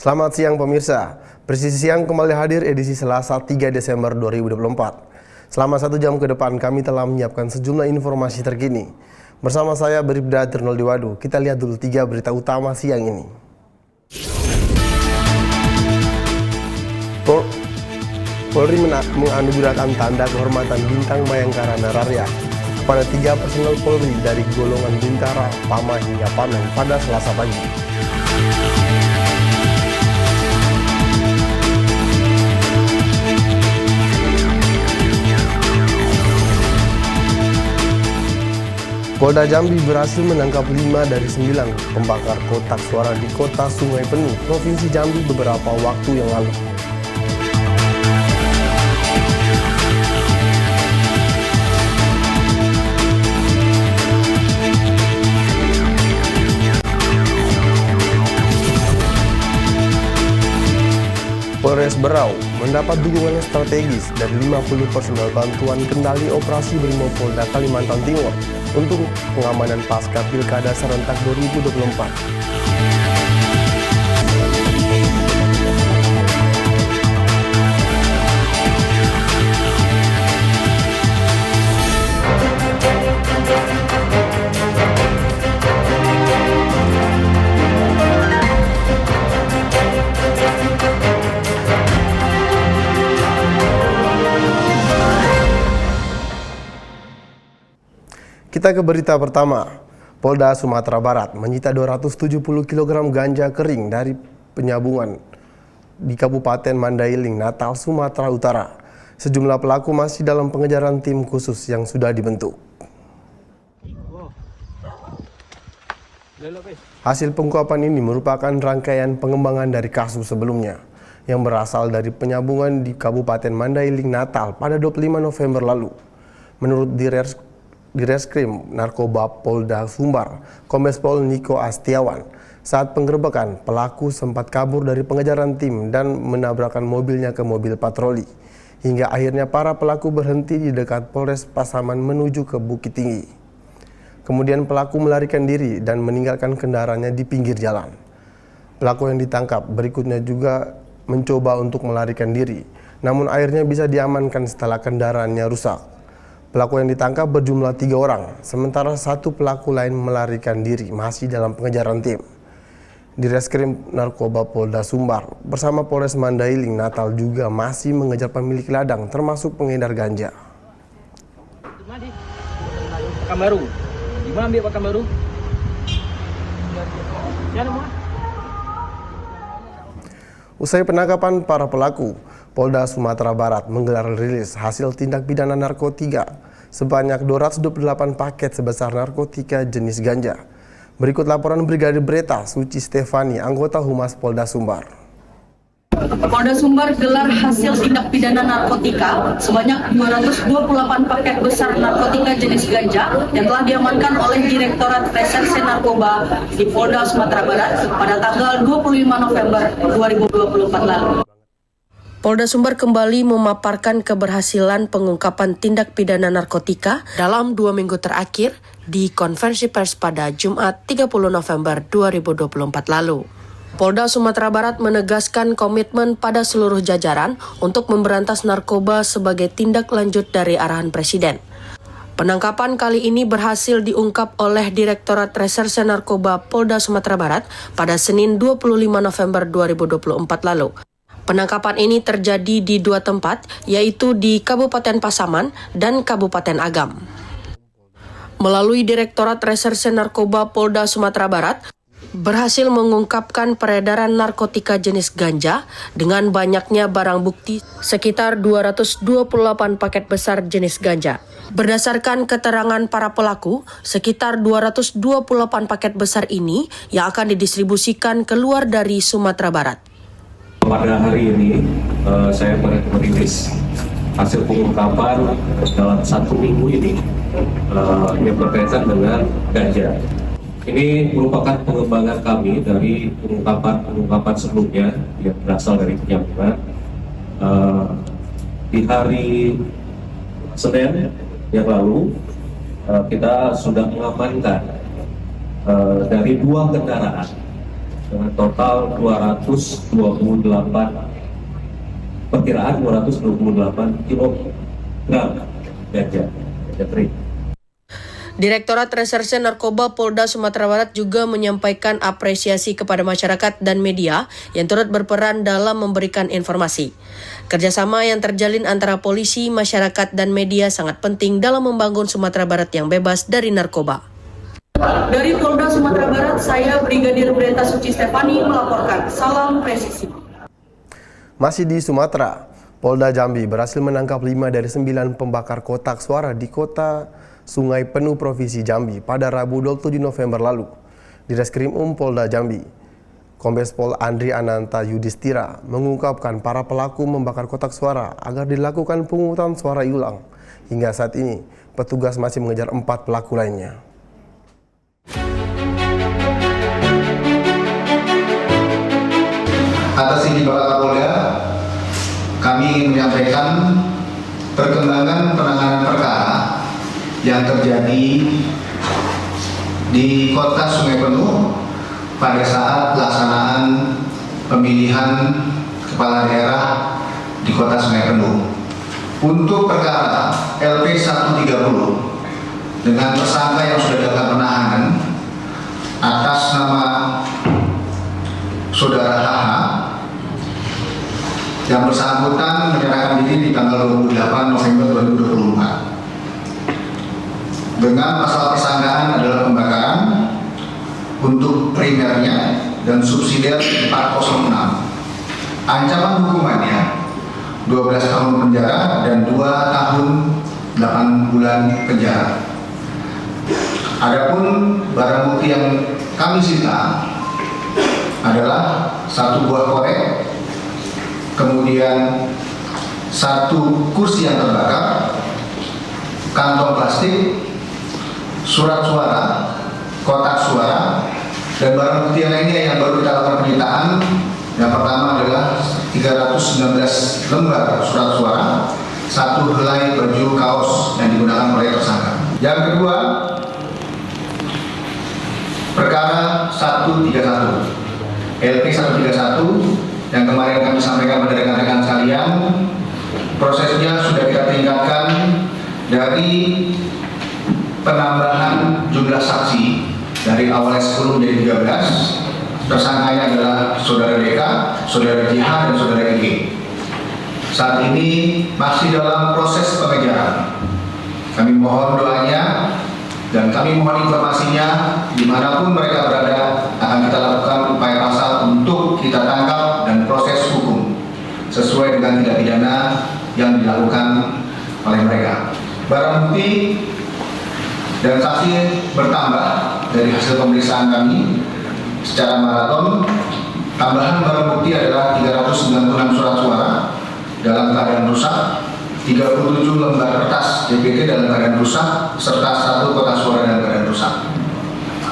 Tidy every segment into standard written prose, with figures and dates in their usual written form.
Selamat siang pemirsa, Presisi Siang kembali hadir edisi Selasa 3 Desember 2024. Selama 1 jam ke depan kami telah menyiapkan sejumlah informasi terkini. Bersama saya Bribda Ternol Diwadu, kita lihat dulu 3 berita utama siang ini. Polri menganugerahkan tanda kehormatan Bintang Bayangkara Nararya kepada 3 personel Polri dari golongan Bintara, Pama hingga Pamen pada Selasa pagi. Polda Jambi berhasil menangkap 5 dari 9 pembakar kotak suara di kota Sungai Penuh, Provinsi Jambi beberapa waktu yang lalu. Polres Berau mendapat dukungan strategis dari 50 personel bantuan kendali operasi Brimopolda Kalimantan Timur untuk pengamanan pasca Pilkada serentak 2024. Kita ke berita pertama. Polda Sumatera Barat menyita 270 kg ganja kering dari penyambungan di Kabupaten Mandailing, Natal, Sumatera Utara. Sejumlah pelaku masih dalam pengejaran tim khusus yang sudah dibentuk. Hasil pengungkapan ini merupakan rangkaian pengembangan dari kasus sebelumnya yang berasal dari penyambungan di Kabupaten Mandailing, Natal pada 25 November lalu. Menurut Direskrim Narkoba Polda Sumbar, Kombes Pol Niko Astiawan, saat penggerebekan pelaku sempat kabur dari pengejaran tim dan menabrakkan mobilnya ke mobil patroli. Hingga akhirnya para pelaku berhenti di dekat Polres Pasaman menuju ke Bukit Tinggi. Kemudian pelaku melarikan diri dan meninggalkan kendaraannya di pinggir jalan. Pelaku yang ditangkap berikutnya juga mencoba untuk melarikan diri, namun akhirnya bisa diamankan setelah kendaraannya rusak. Pelaku yang ditangkap berjumlah 3 orang, sementara 1 pelaku lain melarikan diri masih dalam pengejaran tim. Direskrim Narkoba Polda Sumbar bersama Polres Mandailing, Natal juga masih mengejar pemilik ladang termasuk pengedar ganja. Pakan baru. Di mana ambil pakan baru? Usai penangkapan para pelaku, Polda Sumatera Barat menggelar rilis hasil tindak pidana narkotika sebanyak 228 paket sebesar narkotika jenis ganja. Berikut laporan Brigadir Breta Suci Stefani, anggota Humas Polda Sumbar. Polda Sumbar gelar hasil tindak pidana narkotika sebanyak 228 paket besar narkotika jenis ganja yang telah diamankan oleh Direktorat Reserse Narkoba di Polda Sumatera Barat pada tanggal 25 November 2024 lalu. Polda Sumbar kembali memaparkan keberhasilan pengungkapan tindak pidana narkotika dalam 2 minggu terakhir di konferensi pers pada Jumat 30 November 2024 lalu. Polda Sumatera Barat menegaskan komitmen pada seluruh jajaran untuk memberantas narkoba sebagai tindak lanjut dari arahan Presiden. Penangkapan kali ini berhasil diungkap oleh Direktorat Reserse Narkoba Polda Sumatera Barat pada Senin 25 November 2024 lalu. Penangkapan ini terjadi di 2 tempat, yaitu di Kabupaten Pasaman dan Kabupaten Agam. Melalui Direktorat Reserse Narkoba Polda Sumatera Barat, berhasil mengungkapkan peredaran narkotika jenis ganja dengan banyaknya barang bukti sekitar 228 paket besar jenis ganja. Berdasarkan keterangan para pelaku, sekitar 228 paket besar ini yang akan didistribusikan keluar dari Sumatera Barat. Pada hari ini, saya merilis hasil pengungkapan dalam 1 minggu ini yang berkaitan dengan ganja. Ini merupakan pengembangan kami dari pengungkapan sebelumnya yang berasal dari penyambungan. Di hari Senin yang lalu, kita sudah mengamankan dari 2 kendaraan dengan total 228 perkiraan 228 kilogram ganja kering. Direktorat Reserse Narkoba Polda Sumatera Barat juga menyampaikan apresiasi kepada masyarakat dan media yang turut berperan dalam memberikan informasi. Kerjasama yang terjalin antara polisi, masyarakat, dan media sangat penting dalam membangun Sumatera Barat yang bebas dari narkoba. Dari Polda Sumatera Barat, saya Brigadir Brenta Suci Stefani melaporkan. Salam presisi. Masih di Sumatera, Polda Jambi berhasil menangkap 5 dari 9 pembakar kotak suara di kota Sungai Penuh Provinsi Jambi pada Rabu 27 November lalu. Di Reskrim Polda Jambi, Kombes Pol Andri Ananta Yudhistira mengungkapkan para pelaku membakar kotak suara agar dilakukan pemungutan suara ulang. Hingga saat ini, petugas masih mengejar 4 pelaku lainnya. Atas izin Bapak Kapolda, kami ingin menyampaikan perkembangan penanganan perkara yang terjadi di Kota Sungai Penuh pada saat pelaksanaan pemilihan kepala daerah di Kota Sungai Penuh. Untuk perkara LP 130 dengan tersangka yang sudah dilakukan penahanan atas nama Saudara HH yang bersangkutan menyerahkan diri di tanggal 28 November 2024. Dengan pasal persangkaan adalah pembakaran untuk primernya dan subsidiar 406. Ancaman hukumannya 12 tahun penjara dan 2 tahun 8 bulan penjara. Adapun barang bukti yang kami sita adalah 1 buah korek, kemudian 1 kursi yang terbakar, kantong plastik, surat suara, kotak suara, dan barang bukti yang lainnya yang baru kita lakukan penyitaan. Yang pertama adalah 319 lembar surat suara, 1 helai baju kaos yang digunakan oleh tersangka. Yang kedua, perkara 131, LP 131 yang kemarin kami sampaikan pada rekan-rekan sekalian, prosesnya sudah kita tingkatkan dari penambahan jumlah saksi dari awalnya 10 menjadi 13. Tersangkanya adalah Saudara DK, Saudara JH, dan Saudara EG. Saat ini masih dalam proses pengejaran. Kami mohon doanya dan kami mohon informasinya, dimanapun mereka berada akan kita lakukan upaya pasal untuk kita tangkap dan proses hukum sesuai dengan tindak pidana yang dilakukan oleh mereka. Barang bukti dan saksi bertambah dari hasil pemeriksaan kami secara maraton. Tambahan barang bukti adalah 396 surat suara dalam keadaan rusak, 37 lembar kertas DPT dalam keadaan rusak, serta 1 kotak suara dalam keadaan rusak.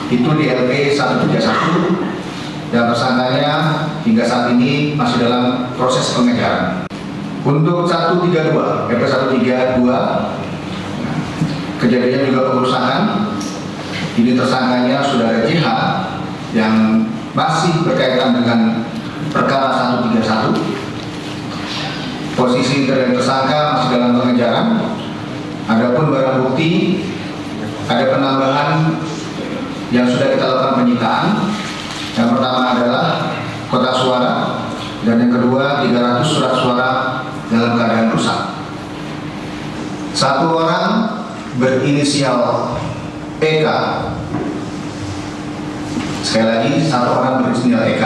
Itu di LP 131 yang tersangkanya hingga saat ini masih dalam proses pengejaran. Untuk 132, LP 132 kejadian juga pengerusakan. Ini tersangkanya Saudara JH yang masih berkaitan dengan perkara 131. Posisi dari tersangka masih dalam pengejaran. Adapun barang bukti ada penambahan yang sudah kita lakukan penyitaan. Yang pertama adalah kotak suara dan yang kedua 300 surat suara dalam keadaan rusak. 1 orang berinisial EK. Sekali lagi, 1 orang berinisial EK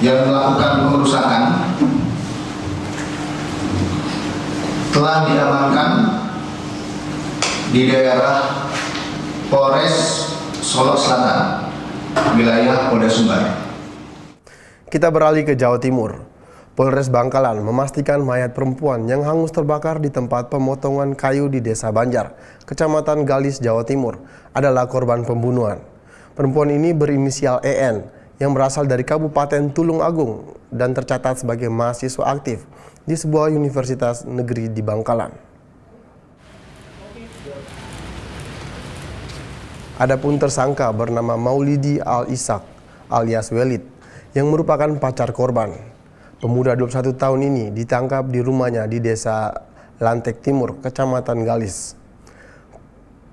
yang melakukan pengerusakan telah diamankan di daerah Polres Solo Selatan, wilayah Polda Sumbar. Kita beralih ke Jawa Timur. Polres Bangkalan memastikan mayat perempuan yang hangus terbakar di tempat pemotongan kayu di Desa Banjar, Kecamatan Galis, Jawa Timur, adalah korban pembunuhan. Perempuan ini berinisial EN yang berasal dari Kabupaten Tulung Agung dan tercatat sebagai mahasiswa aktif di sebuah universitas negeri di Bangkalan. Adapun tersangka bernama Maulidi Al-Ishak alias Welid, yang merupakan pacar korban. Pemuda 21 tahun ini ditangkap di rumahnya di Desa Lantek Timur, Kecamatan Galis.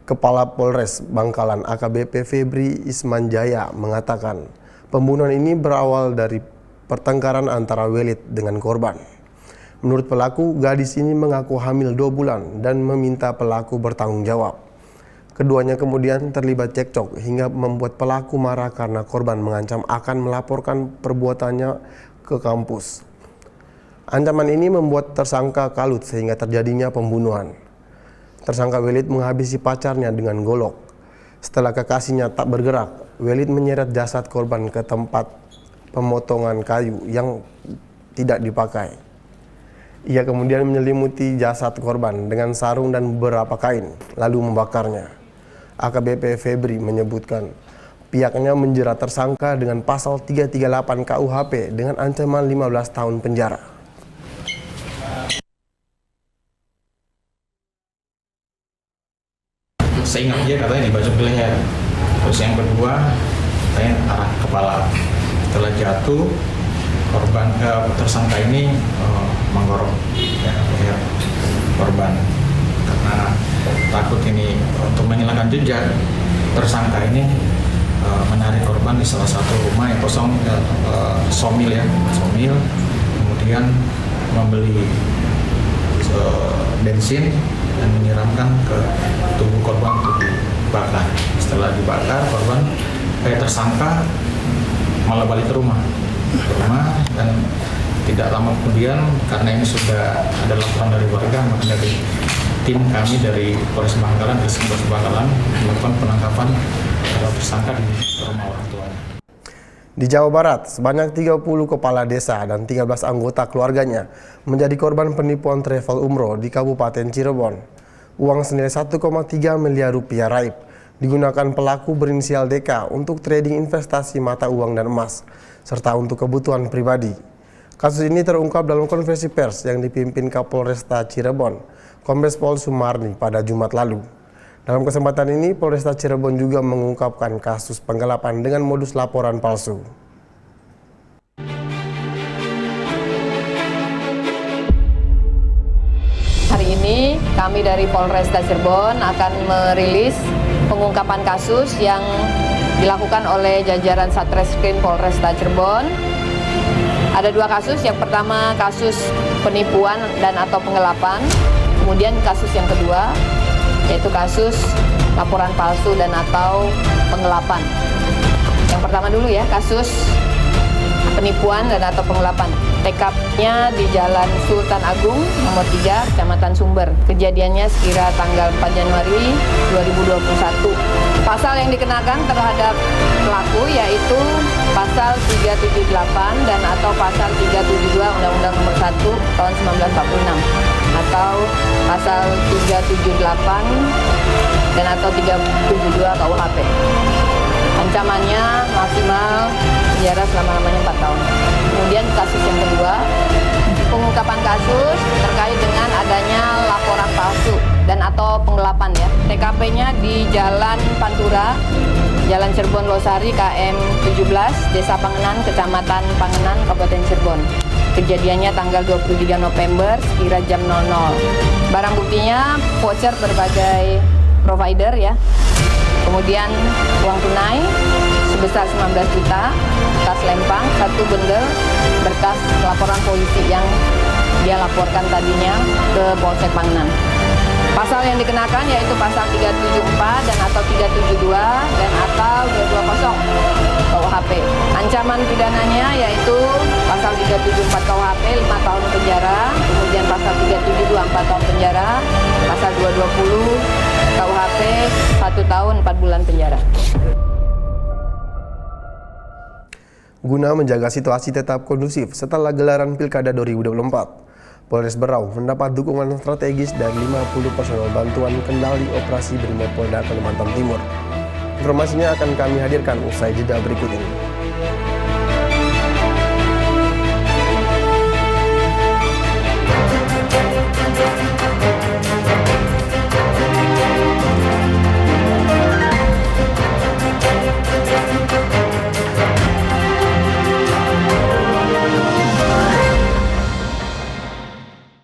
Kepala Polres Bangkalan AKBP Febri Ismanjaya mengatakan pembunuhan ini berawal dari pertengkaran antara Welid dengan korban. Menurut pelaku, gadis ini mengaku hamil 2 bulan dan meminta pelaku bertanggung jawab. Keduanya kemudian terlibat cekcok hingga membuat pelaku marah karena korban mengancam akan melaporkan perbuatannya ke kampus. Ancaman ini membuat tersangka kalut sehingga terjadinya pembunuhan. Tersangka Welid menghabisi pacarnya dengan golok. Setelah kekasihnya tak bergerak, Welid menyeret jasad korban ke tempat pemotongan kayu yang tidak dipakai. Ia kemudian menyelimuti jasad korban dengan sarung dan beberapa kain, lalu membakarnya. AKBP Febri menyebutkan pihaknya menjerat tersangka dengan pasal 338 KUHP dengan ancaman 15 tahun penjara. Saya ingat dia katanya dibacok di leher. Terus yang kedua, katanya arah kepala. Setelah jatuh, korban tersangka ini menggorok leher korban karena takut ini untuk menghilangkan jejak. Tersangka ini menarik korban di salah satu rumah yang kosong, somil, kemudian membeli bensin dan menyiramkan ke tubuh korban untuk dibakar. Setelah dibakar, korban tersangka malah balik ke rumah dan tidak lama kemudian, karena ini sudah ada laporan dari warga, maka dari tim kami dari Polres Bangkalan, Polres Bangkalan melakukan penangkapan terhadap tersangka di rumah orang tuanya. Di Jawa Barat, sebanyak 30 kepala desa dan 13 anggota keluarganya menjadi korban penipuan travel umroh di Kabupaten Cirebon. Uang senilai 1,3 miliar rupiah raib digunakan pelaku berinisial DK untuk trading investasi mata uang dan emas, serta untuk kebutuhan pribadi. Kasus ini terungkap dalam konferensi pers yang dipimpin Kapolresta Cirebon, Kombes Pol Sumarni pada Jumat lalu. Dalam kesempatan ini, Polresta Cirebon juga mengungkapkan kasus penggelapan dengan modus laporan palsu. Hari ini kami dari Polresta Cirebon akan merilis pengungkapan kasus yang dilakukan oleh jajaran Satreskrim Polresta Cirebon. Ada 2 kasus, yang pertama kasus penipuan dan atau penggelapan, kemudian kasus yang kedua yaitu kasus laporan palsu dan atau penggelapan. Yang pertama dulu ya, kasus penipuan dan atau penggelapan. TKP-nya di Jalan Sultan Agung nomor 3, Kecamatan Sumber. Kejadiannya sekira tanggal 4 Januari 2021. Pasal yang dikenakan terhadap pelaku yaitu pasal 378 dan atau pasal 372 Undang-Undang Nomor 1 tahun 1946 atau pasal 378 dan atau 372 KUHP. Ancamannya maksimal penjara selama-lamanya 4 tahun. Kemudian kasus yang kedua, pengungkapan kasus terkait dengan adanya laporan palsu dan atau penggelapan ya. TKP-nya di Jalan Pantura, Jalan Cirebon Losari KM 17, Desa Pangenan, Kecamatan Pangenan, Kabupaten Cirebon. Kejadiannya tanggal 23 November sekira jam 00. Barang buktinya voucher berbagai provider ya. Kemudian uang tunai sebesar 19 juta, tas lempang, 1 bendel berkas laporan polisi yang dia laporkan tadinya ke Polsek Pangenan. Pasal yang dikenakan yaitu pasal 374 dan atau 372 dan atau 220 KUHP. Ancaman pidananya yaitu pasal 374 KUHP 5 tahun penjara, kemudian pasal 372 4 tahun penjara, pasal 220 KUHP 1 tahun 4 bulan penjara. Guna menjaga situasi tetap kondusif setelah gelaran Pilkada 2024, Polres Berau mendapat dukungan strategis dari 50 personel bantuan kendali operasi Brimopolda Kalimantan Timur. Informasinya akan kami hadirkan usai jeda berikut ini.